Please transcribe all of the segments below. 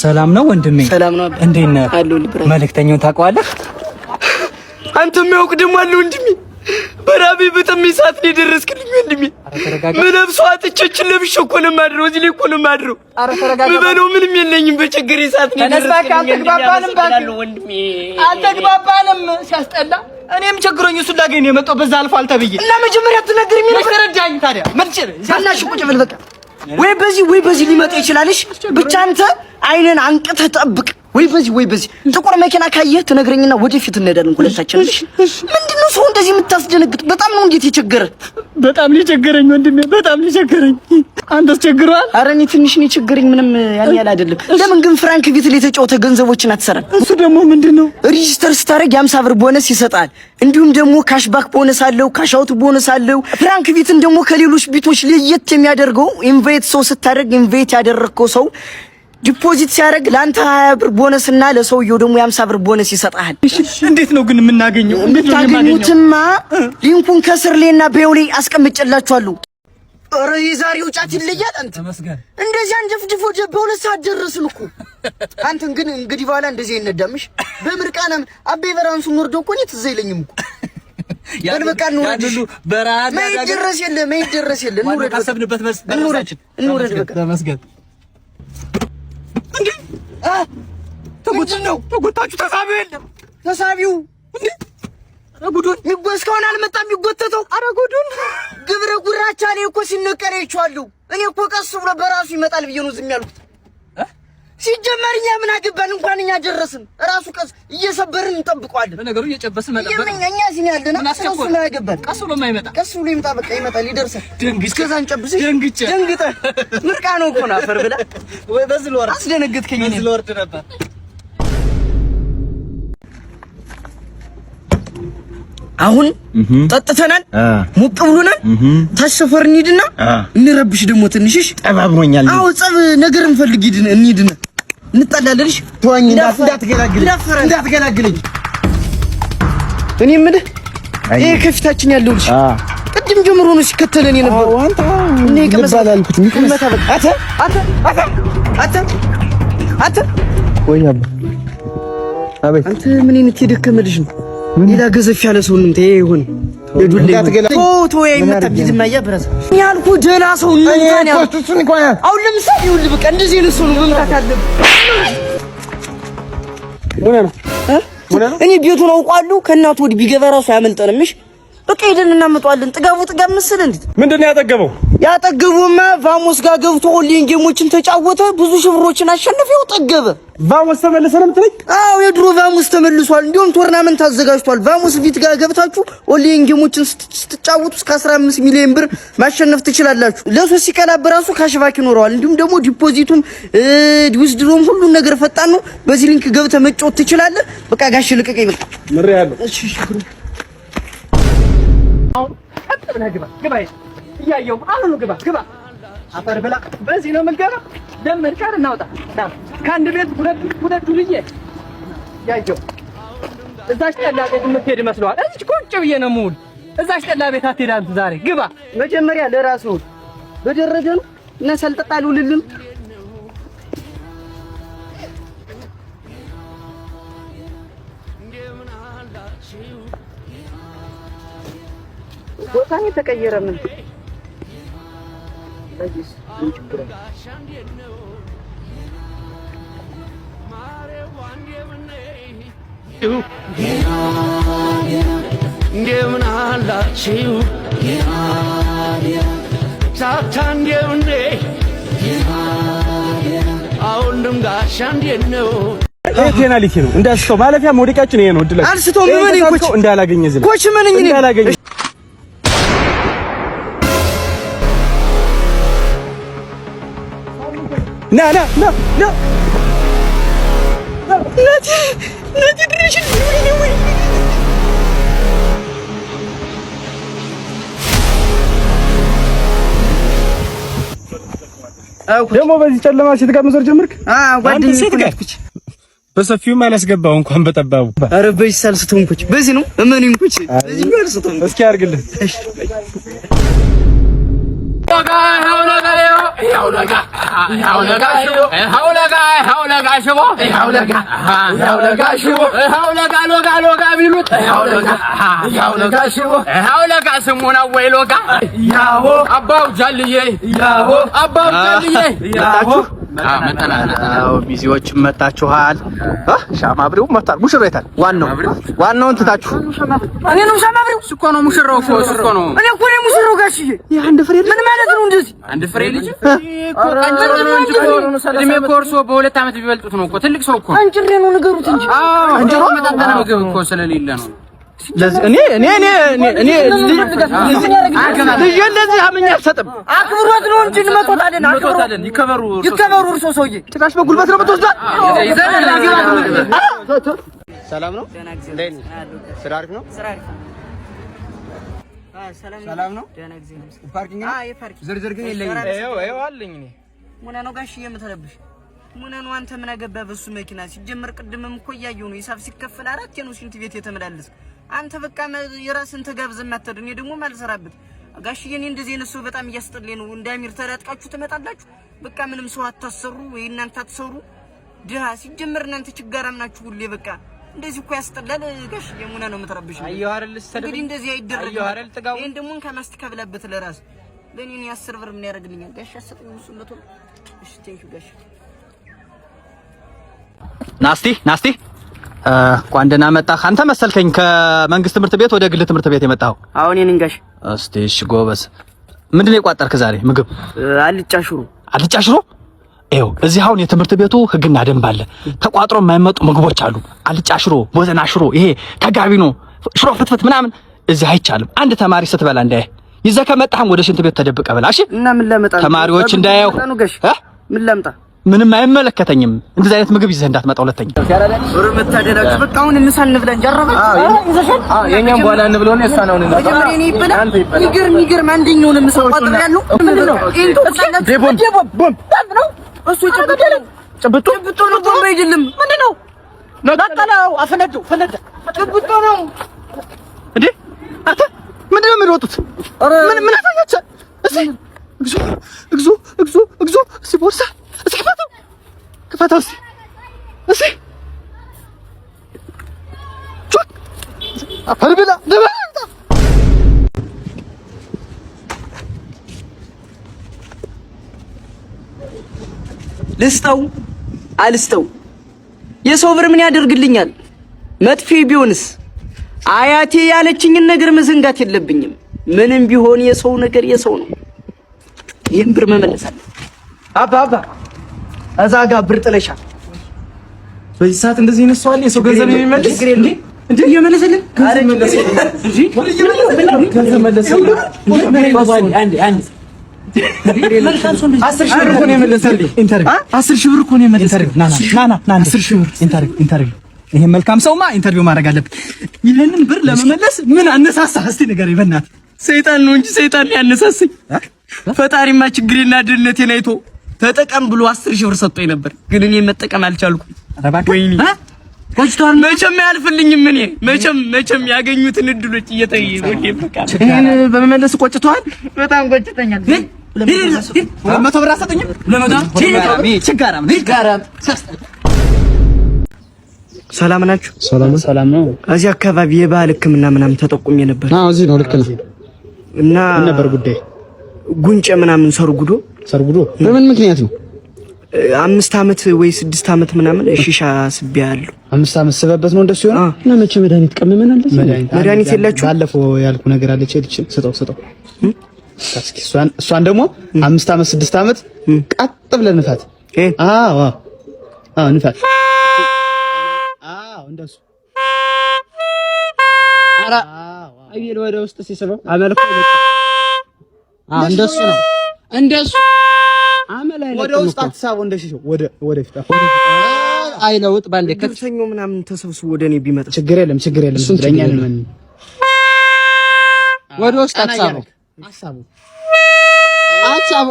ሰላም ነው ወንድሜ? ሰላም ነው። እንዴት ነህ? መልእክተኛውን ታውቀዋለህ? አንተም ያውቅ ደግሞ አለ ወንድሜ። በራቤ በጣም ሰዓት ነው የደረስክልኝ ወንድሜ። ምለብሶ አጥቼችን ለብሼ እኮ ነው የማድረው። እዚህ ላይ እኮ ነው የማድረው። ምበለው ምንም የለኝም። በቸገሬ ሰዓት ነው የደረስክልኝ ወንድሜ። አልተግባባንም ሲያስጠላ። እኔም ቸግሮኝ እሱን ላገኝ ነው የመጣው። በዛ አልፎ አልተብዬ እና መጀመሪያ ትነግሪኝ ምን ተረዳኝ ታዲያ መልጭ ሳናሽ ቁጭ ብል በቃ ወይ በዚህ ሊመጣ ይችላልሽ። ብቻ አንተ አይነን አንቀተህ ጠብቅ። ወይ በዚህ ጥቁር መኪና ካየህ ትነግረኝና ወደፊት እንሄዳለን ሁለታችን። ምንድነው ሰው እንደዚህ የምታስደነግጥ? በጣም ነው እንዴት የቸገረ? በጣም ሊቸገረኝ ወንድሜ፣ በጣም ሊቸገረኝ። አንተስ ቸግሯል? ኧረ እኔ ትንሽ ነው የቸገረኝ፣ ምንም ያን ያህል አይደለም። ለምን ግን ፍራንክ ቤት ላይ ተጫውተህ ገንዘቦችን አትሰራም? እሱ ደግሞ ምንድነው ሬጂስተር ስታረግ የ50 ብር ቦነስ ይሰጣል። እንዲሁም ደግሞ ካሽባክ ቦነስ አለው፣ ካሽአውት ቦነስ አለው። ፍራንክ ቤትን ደግሞ ከሌሎች ቤቶች ለየት የሚያደርገው ኢንቫይት ሰው ስታደርግ ኢንቫይት ያደረግከው ሰው ዲፖዚት ሲያደርግ ለአንተ 20 ብር ቦነስ እና ለሰውየው ደግሞ የ50 ብር ቦነስ ይሰጣል። እንዴት ነው ግን የምናገኘው? የምታገኙትማ ሊንኩን ከስር ላይና በየው ላይ አስቀምጬላችኋለሁ። ኧረ የዛሬው ጫት ይለያል። አንተ ተመስገን እንደዚህ አንጀፍጅፎ በሁለት ሰዓት ደረስን እኮ። አንተን ግን እንግዲህ በኋላ እንደዚህ አይነዳምሽ። በምርቃናም አቤ በራንሱ ወርዶ እኮ ነው ትዝ አይለኝም እኮ በቃ እንውረድ። በራዳ ማይደረስ የለ እንውረድ። ካሰብንበት መልስ እንውረድ በቃ ተመስገን። ተጎታችሁ ተሳቢው የለም። ተሳቢው እንዴ ጉዱን እስካሁን አልመጣም የሚጎተተው። ኧረ ጉዱን ግብረ ጉራቻ ላይ እኮ ሲነቀር አይቼዋለሁ። እኔ እኮ ቀስ ብሎ በራሱ ይመጣል ብዬ ነው ዝም ያልኩት። ሲጀመር እኛ ምን አገባን? እንኳን እኛ ደረስን ራሱ ቀስ እየሰበርን እንጠብቀዋለን። ነገሩ እየጨበስን መጠበቅ እኛ ሲን ያለና እሱ ነው ያገባን። ቀስ ብሎ የማይመጣ ቀስ ብሎ ይመጣ። በቃ ይመጣል፣ ይደርሳል። እስከዛ እንጨብስ። ደንግጠ ምርቃ ነው እኮ ነው አፈር ብላ ወይ በዚህ ልወርድ አስደነገጥከኝ። እኔ ልወርድ ነበር። አሁን ጠጥተናል፣ ሙቅ ብሎናል። ታሰፈር እንሂድና እንረብሽ ደግሞ ትንሽሽ ጠባብሮኛል። አዎ ጸብ ነገር እንፈልግ እንሂድና እንጣላለልሽ። ተወኝ፣ እንዳትገላግለኝ። እኔ የምልህ ይሄ ከፊታችን ያለው ልጅ ቅድም ጀምሮ ነው ሲከተለን የነበረው። እኔ ከመሰላልኩት ምክመታ በቃ አተ ወይ አቤት አንተ ምን አይነት የደከመልሽ ነው? ሌላ ገዘፍ ያለ ሰው እንተ ይሁን የዱል ፎቶ የምታብጅ ማያ ብራስ ያልኩ ደና ሰው እንታን ያው አሁን ለምሳሌ ይሁን በቃ እንደዚህ ነው ሰው መምታት አለብህ። እኔ ቤቱን አውቃለሁ። ከእናቱ ወዲህ ቢገባ ራሱ አያመልጠንምሽ። በቃ ሄደን እናመጣዋለን። ጥጋቡ ጥጋብ መስል እንዴ ምንድነው ያጠገበው? ያጠገቡማ ቫሞስ ጋር ገብቶ ኦንላይን ጌሞችን ተጫወተ፣ ብዙ ሽብሮችን አሸነፈው፣ ጠገበ። ቫሞስ ተመለሰ ነው የምትለኝ? አዎ የድሮ ቫሞስ ተመልሷል። እንዲሁም ቶርናመንት አዘጋጅቷል። ቫሞስ ፊት ጋር ገብታችሁ ኦንላይን ጌሞችን ስትጫወቱ እስከ 15 ሚሊዮን ብር ማሸነፍ ትችላላችሁ። ለሶስት ሲቀላብ ራሱ ካሽባክ ይኖረዋል። እንዲሁም ደግሞ ዲፖዚቱም ዊዝድሮም ሁሉን ነገር ፈጣን ነው። በዚህ ሊንክ ገብተህ መጫወት ትችላለህ። በቃ ጋሽ ልቀቀኝ በቃ ምሬ ያለው። እሺ ግባ እያየሁ አሁን ግባ አፈር ብላ። በዚህ ነው የምንገባ። ደመር ካር እናውጣ። ከአንድ ቤት ሁለት ዱርዬ ያየሁ እዛች ጠላ ቤት የምትሄድ መስሏል። እዚች ቁጭ ብዬ ነው የምውል። እዛች ጠላ ቤት አትሄድ አንተ ዛሬ ግባ። መጀመሪያ ለራስህ በደረጀ ነው እና ሰልጠጣል ውልልም ቦታኔ ተቀየረ። ምን ለዚህ ችግር እንደምን አላችሁ ሳታ እንደምን አሁንም ጋሻ እንዴት ነው? ቴና ሊኪ ነው እንዳስተው ማለፊያ መውደቂያችን ይሄ ነው። እድላችሁ አንስቶ ምን ይኮች እንዳላገኘ ዝም ኮች ምን እንኝ እንዳላገኘ ና ነቲ ድርሽ ወይ ደግሞ በዚህ ጨለማ ሴት ጋር መዞር ጀመርክ? ጓደኛዬ ኩች በሰፊውም አላስገባው እንኳን በጠባቡ። ኧረ በዚህ ሳልስተውንኩች በዚህ ነው እመኑኝ ኩች በዚህ ነው ሳልስተውንኩች። እስኪ አድርግልህ። እሺ ያውለጋ ሽቦ ያውለጋ ሽቦ ያውለጋ ሽቦ ያውለጋ ሎጋ ቢሉት ያውለጋ ሽቦ ያውለጋ ስሙና ወይ ሎጋ ያው አባው ጃልዬ መጣችሁ ሚዜዎችም መጣችኋል። ሻማ አብሪው መጣል ሙሽራይታል። ዋናውን ትታችሁ እኔ ነው ሻማ አብሪው እኮ ነው ሙሽራው እኮ ነው። እኔ እኮ ነኝ ሙሽራው ጋሽዬ። አንድ ፍሬ ምን ማለት ነው እንደዚህ? አንድ ፍሬ ልጅ እኮ ቀንጭሬ ነው እንጂ እድሜ ኮርሶ በሁለት ዓመት ቢበልጡት ነው እኮ ትልቅ ሰው እኮ ቀንጭሬ ነው ንገሩት እንጂ ቀንጭሮ መጣጣና ምግብ እኮ ስለሌለ ነው። ለዚህ እኔ ለዚህ አመኛ አልሰጥም። አክብሮት ነው እንጂ እንመጣለን። አክብሮት ይከበሩ እርሶ ሰውዬ ጭራሽ በጉልበት ነው የምትወስዷት። ሰላም ነው? ስራ አሪፍ ነው? ሰላም ነው? ፓርኪንግ ዝርዝር ግን የለኝም። ይኸው አለኝ እኔ ሙና ነው ጋሽዬ የምትለብሽ ሙና ነው። አንተ ምን አገባህ በሱ መኪና? ሲጀመር ቅድምም እኮ እያየሁ ነው ሂሳብ ሲከፈል 4 ነው ሽንት ቤት የተመላለስ። አንተ በቃ የራስን ተጋብዘህ ማተድ እኔ ደግሞ ማልሰራበት ጋሽዬ። እኔ እንደዚህ አይነት ሰው በጣም እያስጠለኝ ነው። እንዳሚር ተራጥቃችሁ ትመጣላችሁ። በቃ ምንም ሰው አታሰሩ ወይ እናንተ አትሰሩ። ድሃ ሲጀመር እናንተ ችጋራም ናችሁ ሁሌ። በቃ እንደዚህ እኮ ያስጠላል ጋሽዬ። ሙና ነው የምትረብሽ። አየሁ አይደል? እንግዲህ እንደዚህ አይደረግም። ይሄን ደግሞ ከማስቲካ ብላበት ለራስ ለኔ 10 ብር ምን ያደርግልኛል ጋሽ? አሰጠኝ እሱ መቶ። እሺ ቴንኪው ጋሽ። ናስቲ እንኳን ደህና መጣህ። አንተ መሰልከኝ ከመንግስት ትምህርት ቤት ወደ ግል ትምህርት ቤት የመጣው? አዎ እኔ ነኝ ጋሽ። እስቲ እሺ ጎበዝ። ምንድነው የቋጠርክ ዛሬ ምግብ? አልጫ ሽሮ። ይኸው እዚህ አሁን የትምህርት ቤቱ ህግና ደንብ አለ። ተቋጥሮ የማይመጡ ምግቦች አሉ። አልጫ ሽሮ፣ ቦዘና ሽሮ፣ ይሄ ተጋቢኖ ሽሮ ፍትፍት ምናምን እዚህ አይቻልም። አንድ ተማሪ ስትበላ እንዳያይ ይዘህ ከመጣህም ወደ ሽንት ቤት ተደብቀህ በላ። እሺ? እና ምን ላመጣ ተማሪዎች እንዳያዩ። ምን ላምጣ? ምንም አይመለከተኝም። እንደዚህ አይነት ምግብ ይዘህ እንዳትመጣ ሁለተኛ። ኧረ መታደላችሁ። በቃ አሁን ምሳ እንብላ እንጀራባ። የኛም በኋላ እንብለውና እሷ ነው እንብላ። መጀመሪያ እኔ ይበላ። ይገርም አንደኛውን ምሳ ቋጥር ያለው ምንድነው? ቦምብ ነው እሱ። ጭብጦ ነው። ቦምብ አይደለም። ምንድነው? ነጠላው ፈነዳ። ጭብጦ ነው እንዴ? አታ ምንድነው የሚሮጡት? ምን አሳያቸው? እሺ እግዚኦ እሺ ቦርሳ እሺ ክፈተው እሺ ቹክ አፈርብላ ደባታ ልስጠው አልስጠው የሰው ብር ምን ያደርግልኛል? መጥፌ ቢሆንስ? አያቴ ያለችኝን ነገር መዘንጋት የለብኝም። ምንም ቢሆን የሰው ነገር የሰው ነው። ይሄን ብር መመለሳለሁ። አባ እዛ ጋር ብር ጥለሻል። በዚህ ሰዓት እንደዚህ ይነሳዋል የሰው ገንዘብ የሚመልስ እንዴ? እየመለሰልኝ ገንዘብ መለሰልኝ። 10 ሺህ ብር እኮ ነው የመለሰልኝ። 10 ሺህ ብር እኮ ነው የመለሰልኝ። ና 10 ሺህ ብር ኢንተርቪው። ይሄ መልካም ሰውማ ኢንተርቪው ማድረግ አለብን። ይሄንን ብር ለመመለስ ምን አነሳሳህ? እስቲ ንገረኝ በእናትህ። ሰይጣን ነው እንጂ ሰይጣን ያነሳሰኝ። ፈጣሪማ ችግሬና ድህነቴን አይቶ ተጠቀም ብሎ 10 ሺህ ብር ሰጥቶኝ ነበር፣ ግን እኔ መጠቀም አልቻልኩም። ወይኔ ቆጭቷል። መቼም አያልፍልኝም። እኔ መቼም ያገኙትን እድሎች እየተይ ወዴ በቃ ይሄን በመመለስ ቆጭቷል። በጣም ቆጭተኛል። መቶ ብር አሰጠኝም ችጋራም ሰላም ናችሁ? ሰላም ነው። እዚህ አካባቢ የባህል ሕክምና ምናምን ተጠቁሜ ነበር። አዎ እዚህ ነው። ልክ ነው። እና ነበር ጉዳይ ጉንጨ ምናምን ሰርጉዶ በምን ምክንያት ነው? 5 ዓመት ወይ 6 ዓመት ምናምን ሺሻ ስቢያለሁ። 5 ዓመት ስበበት ነው እንደሱ ይሆናል። እና መቼ መድኃኒት ቀመመናል? መድኃኒት የላችሁ? ባለፈው ያልኩ ነገር አለች። ስጠው እስኪ እሷን ደግሞ 5 ዓመት 6 ዓመት ቀጥ ብለን ንፋት። አዎ ንፋት። እንደሱ አራ አይል ወደ ውስጥ ሲስበው አመልኮ እንደሱ ነው። እንደሱ አመላይ ወደ ውስጥ አትሳበው። እንደሽው ወደ ፊት አይለውጥ ባንዴ ከተሰኞ ምናምን ተሰብስቦ ወደ እኔ ቢመጣ ችግር የለም። እሱን ለኛ ነን። ወደ ውስጥ አትሳበው።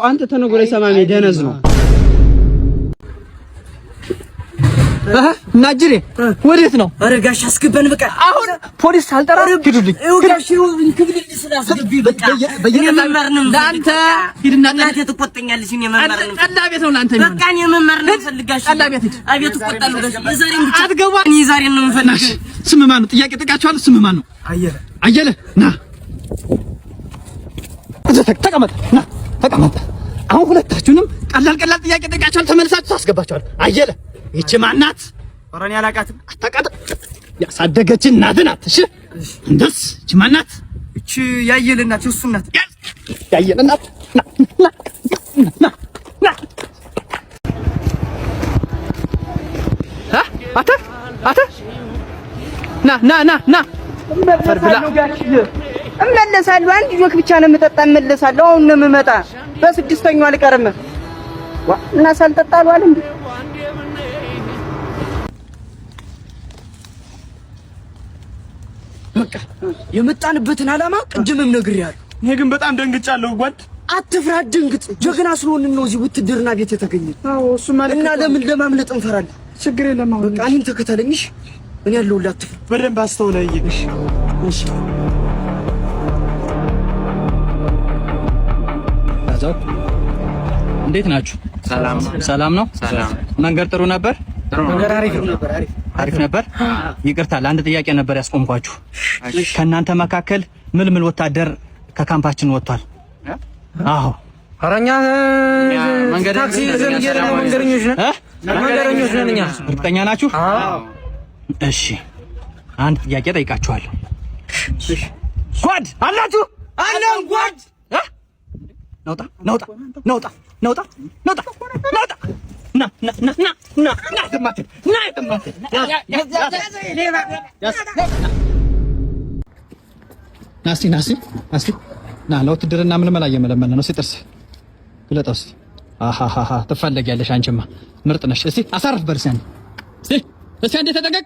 አንተ ተነጎረ ሰማሜ ደነዝ ነው። ናጅሬ ወዴት ነው? ኧረ ጋሽ አስገባን በቃ አሁን ፖሊስ ሳልጠራ ሂዱልኝ። ጋሽ ክብልኝ ስላስገቢ በቃ የመማር ነው ለአንተ ሂድና እናቴ ትቆጠኛለሽ። እኔ መማር ነው ቀላ ቤት ነው ለአንተ በቃ እኔ መማር ነው ፈልጋሽ ቀላ ቤት ሂድ። አቤት እቆጣለሁ ጋሽ የዛሬን ብቻ አትገባ። እኔ የዛሬን ነው የምፈልግሽ። ስም ማን ነው? ጥያቄ ጠይቃችኋለሁ። ስም ማን ነው? አየለ ና ተቀመጥ። ና ተቀመጥ። አሁን ሁለታችሁንም ቀላል ጥያቄ ጠይቃችኋለሁ። ተመልሳችሁ ታስገባችኋል። አየለ ይቺ ማን ናት? ኧረ እኔ አላውቃትም። አታውቃትም? ያሳደገች እናት ናት። እሺ እንደስ ይቺ ማን ናት? እቺ ያየለ እናት እሱ ናት። ያየለ እናት ና አታ ና እመለሳለሁ። አንድ ጆክ ብቻ ነው የምጠጣ። እመለሳለሁ። አሁን ነው የምመጣ። በስድስተኛው አልቀርም እና ሳልጠጣ አልዋል እንዴ? በቃ የመጣንበትን ዓላማ ቅድምም ነግሬያለሁ። እኔ ግን በጣም ደንግጫለሁ። ጓድ አትፍራ፣ ድንግጥ። ጀግና ስለሆንን ነው እዚህ ውትድርና ቤት የተገኘን። አዎ እሱ ማለት እና ለምን ለማምለጥ እንፈራለን? ችግር የለም። አሁን በቃ እኔን ተከተለኝሽ። እኔ ያለሁልህ አትፍራ። በደንብ አስተውለህ ይልሽ። እሺ አዛው እንዴት ናችሁ? ሰላም ነው። መንገድ ጥሩ ነበር? አሪፍ ነበር። ይቅርታ ለአንድ ጥያቄ ነበር ያስቆምኳችሁ። ከእናንተ መካከል ምልምል ወታደር ከካምፓችን ወጥቷል? አዎ። አራኛ ታክሲ መንገደኞች ነን እኛ። እርግጠኛ ናችሁ? አዎ። እሺ አንድ ጥያቄ ጠይቃችኋለሁ። ጓድ አላችሁ? አለን ጓድ። ነውጣ ናስቲ ና ለውትድርና ምልመላ እየመለመለ ነው። ሲጥርስ ግለጠው እስቲ። አሃሃሃ ትፈለጊያለሽ አንቺማ ምርጥ ነሽ። እስቲ አሳርፍ በርሰን እስቲ አንዴ ተጠንቀቅ።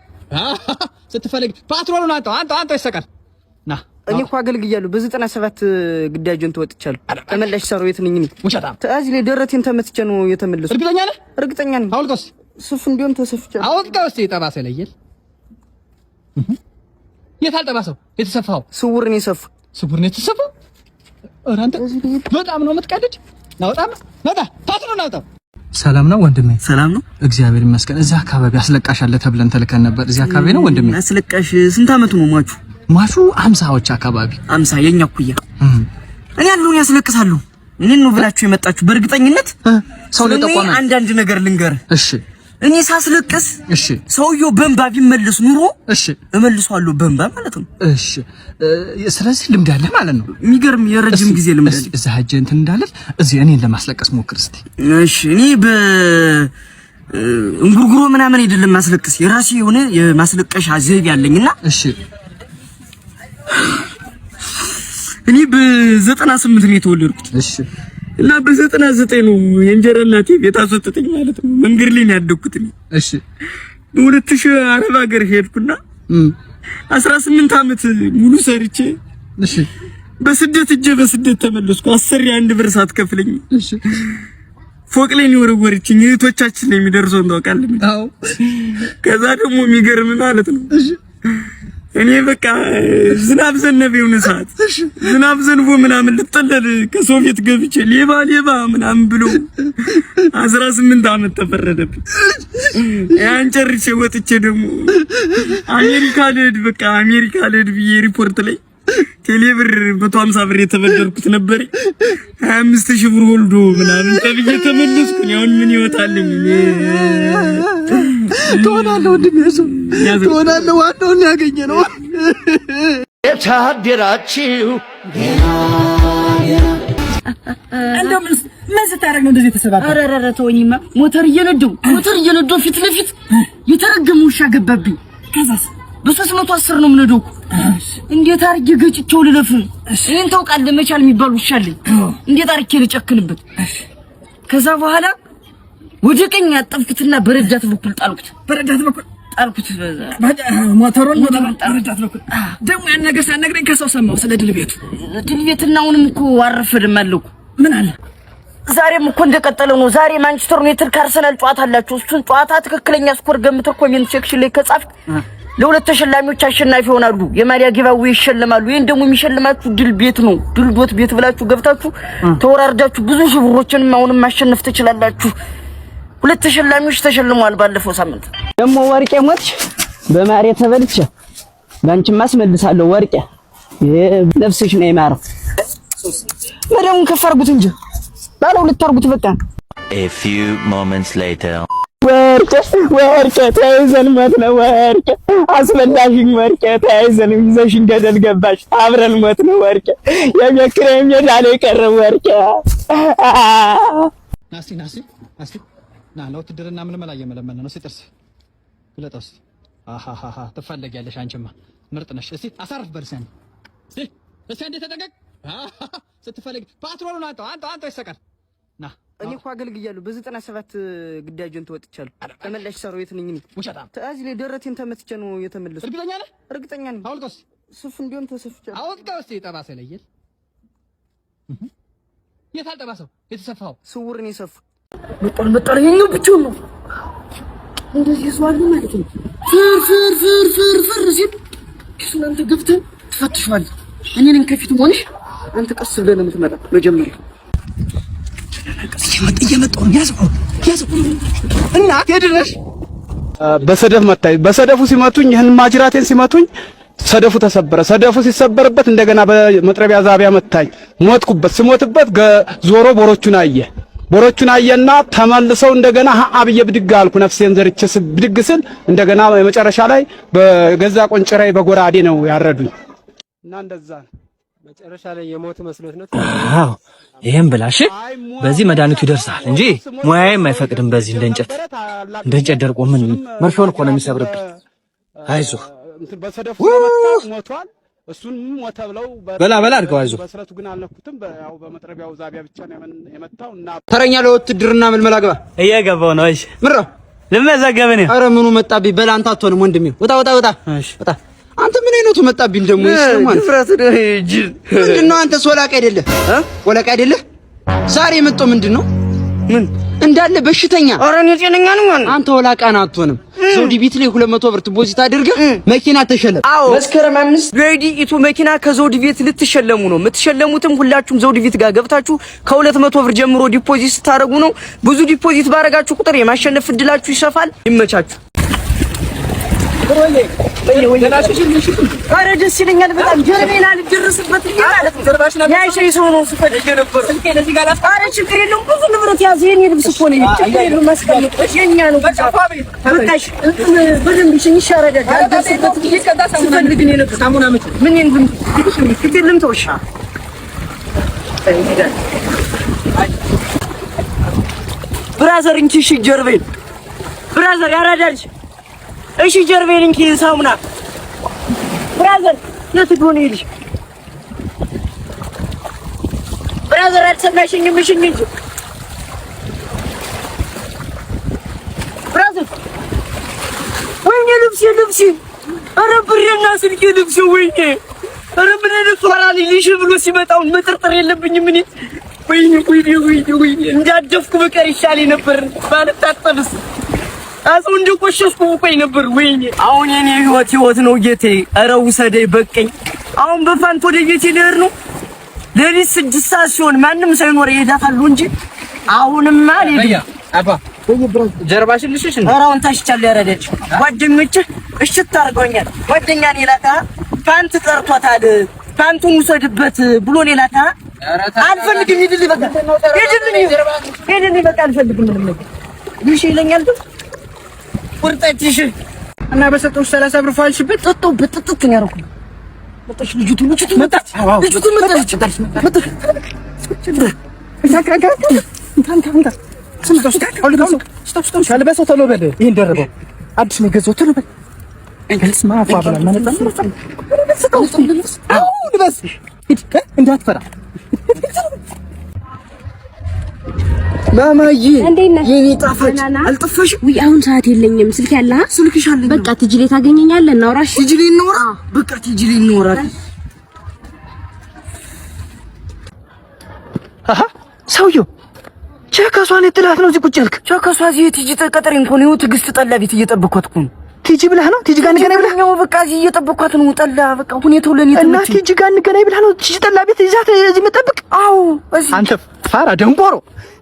ስትፈልግ ፓትሮሉን አንተ ይሰቃል። ና እኔ እኮ አገልግያለሁ። በ97 ግዳጅን ተወጥቻለሁ። ተመላሽ ሰራዊት ነኝ እኔ። ውሸታም። እዚህ ላይ ደረቴን ተመትቼ ነው የተመለስኩት። እርግጠኛ ነህ? እርግጠኛ ነኝ። አውልቀውስ ሱፍ እንዲሁም ተሰፍቻለሁ። አውልቀው እስቲ። ጠባሳ ለየል የት አልጠባሰው? የተሰፋው ስውር ነው የሰፋው። ስውር ነው የተሰፋው። ኧረ አንተ በጣም ነው የምትቀልድ። ናውጣ ፓትሮን ናውጣ። ሰላም ነው ወንድሜ? ሰላም ነው እግዚአብሔር ይመስገን። እዚህ አካባቢ አስለቃሽ አለ ተብለን ተልከን ነበር። እዚህ አካባቢ ነው ወንድሜ? አስለቃሽ ስንት አመቱ ነው ሟቹ? ሟቹ 50ዎች አካባቢ 50 የኛ ኩያ። እኔ ያለውን ያስለቅሳሉ። እኔን ነው ብላችሁ የመጣችሁ በእርግጠኝነት ሰው ለጠቋማ አንዳንድ ነገር ልንገር። እሺ እኔ ሳስለቅስ እሺ ሰውየው በእንባ ቢመለስ ኑሮ እሺ እመልሰዋለሁ በእንባ ማለት ነው። እሺ ስለዚህ ልምድ አለ ማለት ነው። የሚገርም የረጅም ጊዜ ልምድ አለ። እዛ ሄጄ እንትን እንዳለ እዚህ እኔን ለማስለቀስ ሞክር እስቲ። እሺ እኔ እንጉርጉሮ ምናምን አይደለም ማስለቀስ፣ የራሴ የሆነ የማስለቀሻ ዘይቤ ያለኝና እሺ እኔ በ98 ነው የተወለድኩት። እሺ እና በ99 ነው የእንጀራ እናቴ ቤት አስወጥተኝ ማለት ነው። መንገድ ላይ ነው ያደግኩት። እሺ በ2000 አረብ ሀገር ሄድኩና 18 አመት ሙሉ ሰርቼ እሺ በስደት ተመለስኩ። 10 ብር ሳትከፍለኝ። እሺ ፎቅ ላይ ነው ወረወረችኝ። እህቶቻችን ላይ የሚደርሰው ታውቃለህ? አዎ። ከዛ ደግሞ የሚገርም ማለት ነው እኔ በቃ ዝናብ ዘነበ የሆነ ሰዓት ዝናብ ዘንቦ ምናምን ልጠለል ከሰው ቤት ገብቼ ሌባ ምናምን ብሎ 18 አመት ተፈረደብኝ። ያን ጨርሼ ወጥቼ ደግሞ አሜሪካ ልሄድ ብዬ ሪፖርት ላይ ቴሌብር 150 ብር የተበደርኩት ነበር። 25000 ብር ወልዶ ምናምን ተብዬ ተመለስኩ። አሁን ምን ይወጣልኝ? ትሆናለህ ወንድሜ፣ ትሆናለህ። ዋናውን ያገኘ ነው። የታደራችሁ እንደው ምን ስታረግ ነው እንደዚህ ተሰባበረ? ኧረ ተወኝማ። ሞተር እየነዳሁ ፊት ለፊት የተረገመ ውሻ ገባብኝ። ከዛስ በ310 ነው የምነዳው። እንዴት አርጌ ገጭቼው ልለፍ? እኔን ታውቃለህ መቻል የሚባል ውሻ አለኝ። እንዴት አርጌ ልጨክንበት? ከዛ በኋላ ወደ ቀኝ አጠፍኩትና በረዳት በኩል ጣልኩት። ሞተሩን በረዳት በኩል ደግሞ ያን ነገር ሳትነግረኝ ከሰው ሰማሁ ስለ ድል ቤቱ። ድል ቤትና አሁንም እኮ አረፈድም አለኩ። ምን አለ? ዛሬም እኮ እንደቀጠለ ነው። ዛሬ ማንቸስተር ዩናይትድ ከአርሰናል ጨዋታ አላችሁ። እሱን ጨዋታ ትክክለኛ ስኮር ገምተህ ኮሜንት ሴክሽን ላይ ከጻፍክ ለሁለት ተሸላሚዎች አሸናፊ ይሆናሉ። የማሊያ ጊቫዌ ይሸልማሉ። ይሄን ደግሞ የሚሸልማችሁ ድል ቤት ነው። ድል ዶት ቤት ብላችሁ ገብታችሁ ተወራርዳችሁ ብዙ ሺህ ብሮችንም አሁንም ማሸነፍ ትችላላችሁ። ሁለት ተሸላሚዎች ተሸልመዋል። ባለፈው ሳምንት ደግሞ ወርቄ ሞትሽ በማሬ ተበልቼ ባንቺም አስመልሳለሁ። ወርቄ ነፍስሽ ነው የማረው። መደሙን ከፍ አድርጉት እንጂ ባለ ሁለት አድርጉት በቃ። A few moments later ወርቄ ተይዘን ሞት ነው። ወርቄ አስበላሽኝ። ወርቄ ተይዘን ይዘሽኝ ገደል ገባሽ። አብረን ሞት ነው። ወርቄ የሚያክረኝ ሜዳ ላይ ቀረው። ወርቄ ናስቲ ና ለውትድርና ምን መላ እየመለመነ ነው። ሲጥርስ ግለጠውስ አሃሃሃ ትፈልጊያለሽ። አንቺማ ምርጥ ነሽ። እስቲ አሳርፍ በልሰን እስቲ እንዴት ተጠቀቅ ስትፈልግ ፓትሮሉን አንተ ይሰቀል ና እኔ እኮ አገልግያለሁ። በ97 ግዳጅን ተወጥቻለሁ። ተመላሽ ሰራዊት ነኝ። ውሸታ እዚህ ላይ ደረቴን ተመትቼ ነው የተመለስኩት። እርግጠኛ ነህ? እርግጠኛ ነኝ። አውልቀውስ ሱፍ እንዲሆን ተሰፍቻለሁ። አውልቀውስ ጠባሳ ለየል የታል ጠባሳው? የተሰፋው ስውር ነው የሰፉ መጣል ይሄኛው ብቻውን ነው እንደዚህ ሷል ማለት ነው። ፍር ሲል እሱን አንተ ገብተህ ትፈትሽዋለህ። እኔን ከፊቱ ሆነሽ አንተ ቀስ ብለህ ነው የምትመጣው። መጀመሪያ እየመጣሁ ያዘው እና ትሄድነሽ በሰደፍ መታኝ። በሰደፉ ሲመቱኝ ይሄን ማጅራቴን ሲመቱኝ ሰደፉ ተሰበረ። ሰደፉ ሲሰበርበት እንደገና በመጥረቢያ ዛቢያ መታኝ። ሞትኩበት። ስሞትበት ዞሮ ቦሮቹን አየና ተመልሰው እንደገና አብዬ ብድግ አልኩ። ነፍሴን ዘርቼ ብድግ ስል እንደገና መጨረሻ ላይ በገዛ ቆንጭራይ በጎራዴ ነው ያረዱኝ እና እንደዛ መጨረሻ ላይ የሞት መስሎት ነው። አዎ ይሄን ብላሽ በዚህ መድኃኒቱ ይደርሳል እንጂ ሙያዬም አይፈቅድም። በዚህ እንደንጨት ደርቆ ምን መርፌውን እኮ ነው የሚሰብርብኝ። አይዞህ በሰደፉ ሞቷል። እሱን ሞተ ብለው በላ አድርገው አይዞህ። በስረቱ ግን አልነኩትም። ያው በመጥረቢያው ዛቢያ ብቻ ነው የመታው እና ተረኛ ለውትድርና መልመላ ገባ እየገባው ነው። እሺ ምራ ልመዘገብ ነው። ኧረ ምኑ መጣብኝ። በላ አንተ አትሆንም ወንድሜ። ወጣ እሺ ወጣ። አንተ ምን አይነቱ መጣብኝ ደግሞ ይስማል። ፍራስ ነው እጂ ምንድነው? አንተ ሶላቃ አይደለህ? ወላቃ አይደለህ? ዛሬ የመጣው ምንድነው? ምን እንዳለ በሽተኛ። ኧረ እኔ ጤነኛ ነኝ። አንተ ወላቃና አትሆንም። ዘውዲ ቤት ላይ 200 ብር ዲፖዚት አድርገህ መኪና ተሸለም። አዎ መስከረም 5 ቢዲ ኢቱ መኪና ከዘውዲ ቤት ልትሸለሙ ነው። የምትሸለሙትም ሁላችሁም ዘውዲ ቤት ጋር ገብታችሁ ከ200 ብር ጀምሮ ዲፖዚት ስታደርጉ ነው። ብዙ ዲፖዚት ባረጋችሁ ቁጥር የማሸነፍ እድላችሁ ይሰፋል። ይመቻችሁ። ኧረ ደስ ይለኛል በጣም ጀርቤና ልደርስበት ማለት ነው። ያይሽ ሰው ነው ስፈልግ ነበር። ኧረ ችግር የለውም። ብዙ ንብረት ያዘ። የኔ ልብስ እኮ ነው። ችግር የለውም። ማስቀመጥ የኛ ነው። በቃሽ በደንብ ይሻረዳል። አልደርስበት ስፈልግ ነው ነበር። ሳሙና ምን እንግም ክትልም ተውሻ ብራዘር እንቺ እሺ ጀርቤን ብራዘር ያራዳልሽ እሺ ጀርቤን እንኪ ሳሙና ብራዘር የትዶን ይልሽ ብራዘር አልሰማሽኝም? እሺ እንጂ ብራዘር ወይኔ ልብሴ ኧረ ብሬና ስልኬ ልብሴ ወይኔ ኧረ ምን አይነት ፋራሊ ልሽ ብሎ ሲመጣው መጠርጠር የለብኝም እኔ ወይኔ እንዳደፍኩ በቀር ይሻለኝ ነበር ባልታጠብስ አሁን እንደቆሸሽኩ ቆይ ነበር። ወይኔ አሁን የኔ ህይወት ነው ጌቴ። ኧረ ውሰደኝ በቀኝ። አሁን በፋንት ወደ ጌቴ ልሄድ ነው። ሌሊት 6 ሰዓት ሲሆን ማንም ሳይኖር ይሄዳታሉ እንጂ አሁንማ አልሄድም። አባ ጀርባሽን ልሽሽ ነው። ኧረ አሁን ታሽቻለሁ። ያረደች ጓደኞቼ እሽት አድርገውኛል። ጓደኛ ሌላታ ፓንት ጠርቷታል። ፓንቱን ውሰድበት ብሎ ሌላታ አልፈልግም። ሂድልኝ በቃ ሂድልኝ በቃ አልፈልግም። ምንም ነገር ይሽ ይለኛል ቁርጠትሽ እና በሰጠው 30 ብር ፋልሽበት ጠጣው በጥጥት ነው ያደረኩት። መጣሽ ልጅቱ መጣች። ልጅቱ መጣች። ካልበሰው ቶሎ በል። ይሄን ደረበው አዲስ ነው የገዛው። ቶሎ በል እንግሊዝ ማፋ ብላ ማለት ነው። ልበስ እንዳትፈራ ማማዬ የኔ ጣፋጭ አልጠፋሽም? ውይ አሁን ሰዓት የለኝም። ስልክ ያለ ስልክሽ አለኝ። በቃ ትጂ ላይ ታገኘኛለህ። እናውራሽ። ትጂ ላይ እናውራ። በቃ ትጂ ላይ እናውራ። ሰውዬው ቸከሷን የጥላት ነው እዚህ ቁጭ ያልክ? ቸከሷ እዚህ ቲጂ ተቀጠረኝ እኮ ነው። ትዕግስት ጠላ ቤት እየጠበኳት እኮ ነው። ቲጂ ብለህ ነው? ቲጂ ጋር እንገናኝ ብለህ ነው? በቃ እዚህ እየጠበኳት ነው። ጠላ በቃ ሁኔታው ለኔ እና ቲጂ ጋር እንገናኝ ብለህ ነው? ቲጂ ጠላ ቤት ይዛት እዚህ መጠብቅ? አዎ እዚህ። አንተ ፋራ ደንቆሮ፣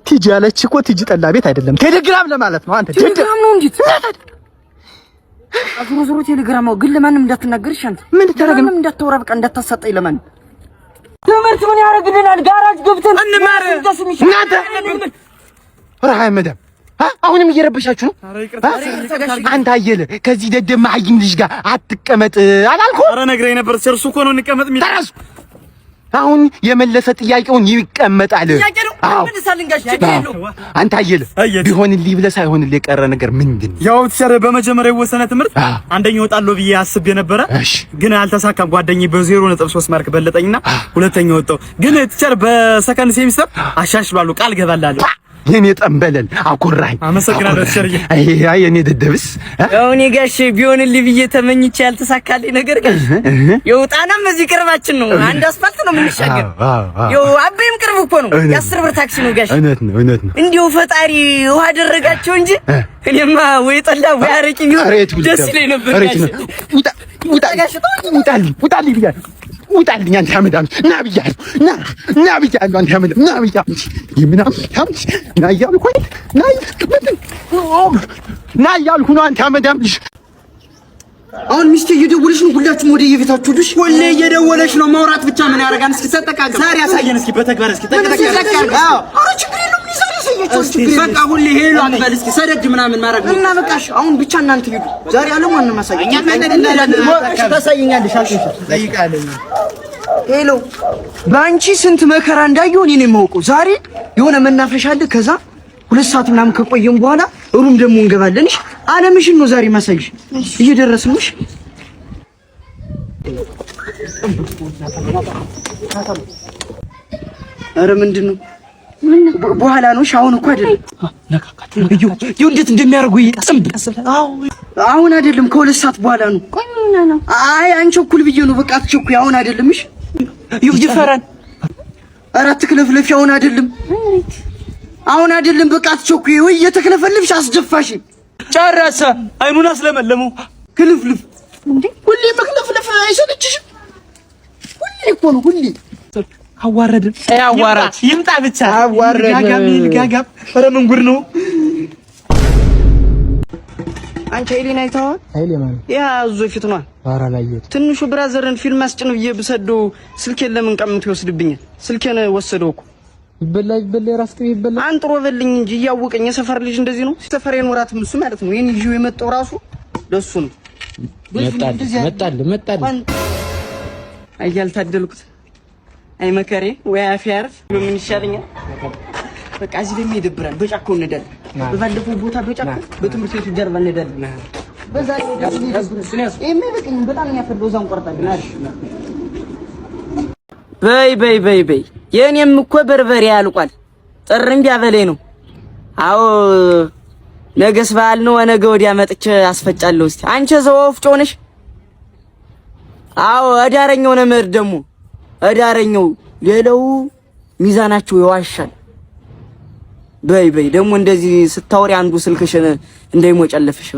ቲጂ ያለች እኮ ቲጂ ጠላ ቤት አይደለም ቴሌግራም ለማለት ነው። አንተ ቴሌግራም ነው እንዴ? ዞሮ ቴሌግራም ግን ለማንም እንዳትናገርሽ አንተ። ምን ተረጋጋ፣ ምንም እንዳታወራ በቃ እንዳታሳጠኝ ለማንም። ትምህርት ምን ያደርግልናል? ጋራጅ ገብተን እንማር እናንተ። ረሃይ መዳም አሁንም እየረበሻችሁ ነው። አንተ አየለ ከዚህ ደደብ መሀይም ልጅ ጋር አትቀመጥ አላልኩም? ኧረ ነግረኝ ነበር። እርሱ እኮ ነው እንቀመጥ የሚል ተረሱ። አሁን የመለሰ ጥያቄውን ይቀመጣል። አዎ አንተ አየለ ቢሆንልኝ ብለህ ሳይሆንልህ የቀረ ነገር ምንድን ነው? ያው ትሰረ በመጀመሪያ የወሰነ ትምህርት አንደኛ ወጣለሁ ብዬ አስቤ ነበረ፣ ግን አልተሳካም። ጓደኛዬ በ0.3 ማርክ በለጠኝና ሁለተኛ ወጣሁ። ግን ትሰረ በሰከንድ ሴሚስተር አሻሽሏል። ቃል ገባላለሁ። የኔ ጠንበለል አኮራኝ። አመሰግናለሁ ትሰረዬ። አይ የኔ ደደብስ ያው እኔ ጋሽ ቢሆንልኝ ብዬ ተመኝቼ ያልተሳካልኝ ነገር ጋሽ የውጣናም እዚህ ቅርባችን ነው። አንድ አስፋልት ነው የምንሻገር። ያው አቤም ቅርብ እኮ ነው። የ10 ብር ታክሲ ነው ጋሽ። እውነት ነው። እንዲሁ ፈጣሪ ውሃ አደረጋቸው እንጂ እኔማ ወይ ጠላ ወይ አረቂ ቢሆን ደስ ይለኝ ነበር ጋሽ። ውጣልኝ ብያለሁ። ውጣልኝ አንተ አመዳም። ና ብያለሁ። ና ብያለሁ። አንተ አመዳም ና ብያለሁ። የምናም ታምሽ ና እያልኩ ና እያልኩ ነው። አንተ አመዳም ልጅ አሁን ሚስቴ እየደወለች ነው። ሁላችሁም ወደ የቤታችሁ ልጅ ሁሌ እየደወለች ነው። ማውራት ብቻ ምን ያደርጋል? እስኪ ተጠቃቀም። ዛሬ ያሳየን እስኪ በተግባር እስኪ ተጠቃቀም። አዎ ችግር የለውም። ይዛሬ ያሳየችው ችግር የለውም። በቃ ሁሌ ሄሎ አትበል። እስኪ ሰደድ ምናምን ማድረግ ነው እና በቃ አሁን ብቻ እናንተ ሂዱ። ዛሬ አለ ማን ነው ማሳየኝ? እኛ ታሳየኛለሽ አልኩሽ። ጠይቃለኝ። ሄሎ ባንቺ ስንት መከራ እንዳየሁ እኔ ነው የማውቀው። ዛሬ የሆነ መናፈሻ አለ። ከዛ 2 ሰዓት ምናምን ከቆየን በኋላ ሩም ደግሞ እንገባለን። እሺ አለምሽን ነው ዛሬ ማሳይሽ። እየደረስንሽ ኧረ ምንድን ነው በኋላ ነው። አሁን እኮ አይደለም። ነካካት ይኸው እንዴት እንደሚያደርጉ ይጥም። አሁን አይደለም ከ2 ሰዓት በኋላ ነው። ቆይ ምን ነው? አይ አንቸኩል ብዬ ነው። በቃ አትቸኩይ። አሁን አይደለም። እሺ ይፈራል። አራት ክለፍለፊ አሁን አይደለም። አሁን አይደለም። በቃ አትቸኩይ። ወይ የተክለፈልፍሽ አስደፋሽ። ጨረሰ። አይኑን አስለመለመው። ክልፍልፍ እንዴ ሁሌ መክለፍለፍ አይሰለችሽም? ሁሌ እኮ ነው ሁሌ። አዋረድን። አዋራድ ይምጣ ብቻ አዋረድ ጋጋም። ኧረ ምን ጉድ ነው? አንቺ ኃይሌን አይተኸዋል? ኃይሌ ማለት ያ እዞ ፊት ነው። ኧረ አላየሁትም። ትንሹ ብራዘርን ፊልም አስጭን ብዬ ብሰደው ስልኬን ለምን ቀምቶ ይወስድብኛል? ስልኬን ወሰደው እኮ። ይበላ የራስ ቅቤ ይበላ። አንጥሮ በልኝ እንጂ እያወቀኝ የሰፈር ልጅ እንደዚህ ነው። ሰፈር የኖራትም እሱ ማለት ነው። የኔ ልጅ የመጣው ራሱ ለሱ ነው። መጣል አያልታደልኩት። አይ መከሬ ወይ አፌ ያርፍ። ምን ይሻለኛል? በቃ እዚህ ላይ ይደብራል። በጫካው እንሄዳለን። በባለፈው ቦታ በጫካው በትምህርት ቤቱ ጀርባ እንሄዳለን። በዛ በጣም በጣም ያፈለው እዛው እንቆርጣለን። በይ የኔም እኮ በርበሬ ያልቋል። ጥርም ቢያበለኝ ነው። አዎ ነገስ በዓል ነው። ነገ ወዲያ መጥቼ አስፈጫለሁ። እስቲ አንቺ ዘው ወፍጮ ነሽ? አዎ እዳረኛው ነው መር ደግሞ እዳረኛው ሌላው ሚዛናቸው ይዋሻል። በይ ደግሞ እንደዚህ ስታወሪ አንዱ ስልክሽን እንዳይሞጨልፍሽ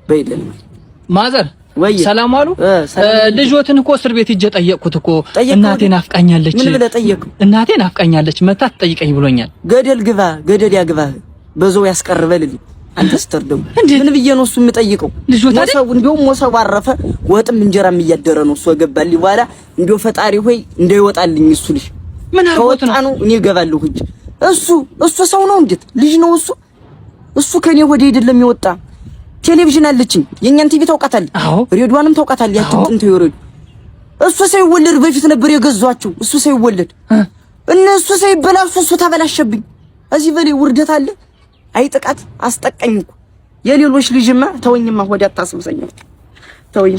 በይ ለምን ማዘር ወይ ሰላም አሉ። ልጆትን እኮ እስር ቤት ሂጄ ጠየቅኩት እኮ እናቴ ናፍቃኛለች። ምን ብለህ ጠየቅኩ? እናቴ ናፍቃኛለች መታ ትጠይቀኝ ብሎኛል። ገደል ያግባህ በዛው ያስቀርበልልኝ። አንተ ስተርደው ምን ብዬ ነው እሱ የምጠይቀው? ልጆታ ሰው እንደውም ሞሰብ አረፈ ወጥም እንጀራም እያደረ ነው እሱ ገባልኝ። በኋላ እንደው ፈጣሪ ሆይ እንዳይወጣልኝ እሱ ልጅ ምን አርጎት ነው? እኔ እገባለሁ እንጂ እሱ ሰው ነው እንዴት ልጅ ነው እሱ ከኔ ወደ አይደለም የወጣ። ቴሌቪዥን አለችኝ የኛን ቲቪ ታውቃታለህ? ሬዲዮንም ታውቃታለህ? ያችን ጥንት ይወረድ እሱ ሳይወለድ በፊት ነበር የገዟቸው። እሱ ሳይወለድ እነሱ ሳይበላሹ እሱ ተበላሸብኝ። እዚህ በላይ ውርደት አለ። አይ ጥቃት አስጠቀኝ እኮ የሌሎች ልጅማ ተወኝማ ወደ አታስብሰኝ። ተወኝ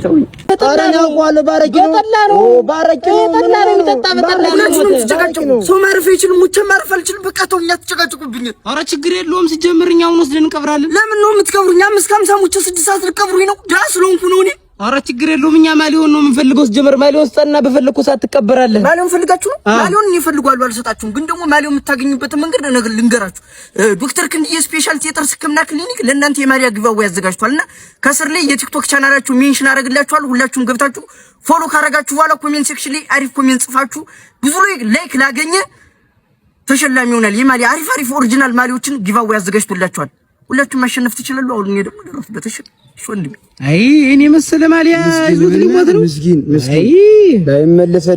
አረኛው ቋለ ባረቂ ነው የሚጠጣ በጠላ ነው ተጨቃጨቁ። ሰው ማረፍ አይችልም። ሙቼ ማረፍ አልችልም። በቃ ተውኛ ተጨቃጨቁብኝ። ኧረ ችግር የለውም። ሲጀምር እኛውን ወስደን እንቀብራለን። ለምን ነው የምትቀብሩኝ? 5 50 ሙቼ 6 ሰዓት ልቀብሩኝ ነው? ዳስ ስለሆንኩ ነው እኔ ኧረ ችግር የለውም። እኛ ማሊዮን ነው የምንፈልገው። ጀመር ማሊዮን ስጠና በፈለኩ ሰዓት ትቀበራለህ። ማሊዮን ፈልጋችሁ ነው? ማሊዮን ይፈልጓሉ አልሰጣችሁም። ግን ደግሞ ማሊዮን የምታገኙበትን መንገድ ነገር ልንገራችሁ። ዶክተር ክንድዬ ስፔሻል የጥርስ ሕክምና ክሊኒክ ለእናንተ የማሊያ ጊቫዌ ያዘጋጅቷልና ከስር ላይ የቲክቶክ ቻናላችሁ ሜንሽን አደርግላችኋለሁ። ሁላችሁም ገብታችሁ ፎሎ ካረጋችሁ በኋላ ኮሜንት ሴክሽን ላይ አሪፍ ኮሜንት ጽፋችሁ ብዙ ላይክ ላገኘ ተሸላሚ ይሆናል። የማሊያ አሪፍ ኦሪጂናል ማሊዎችን ጊቫዌ ያዘጋጅቶላችኋል። ሁላችሁም ማሸነፍ ትችላሉ። አሁን እኔ ደግሞ ደረስኩበት። እሺ ወንድሜ፣ አይ እኔ መሰለ ማሊያ ይዞት ሊሞት ነው። ምስኪን አይ ባይመለስ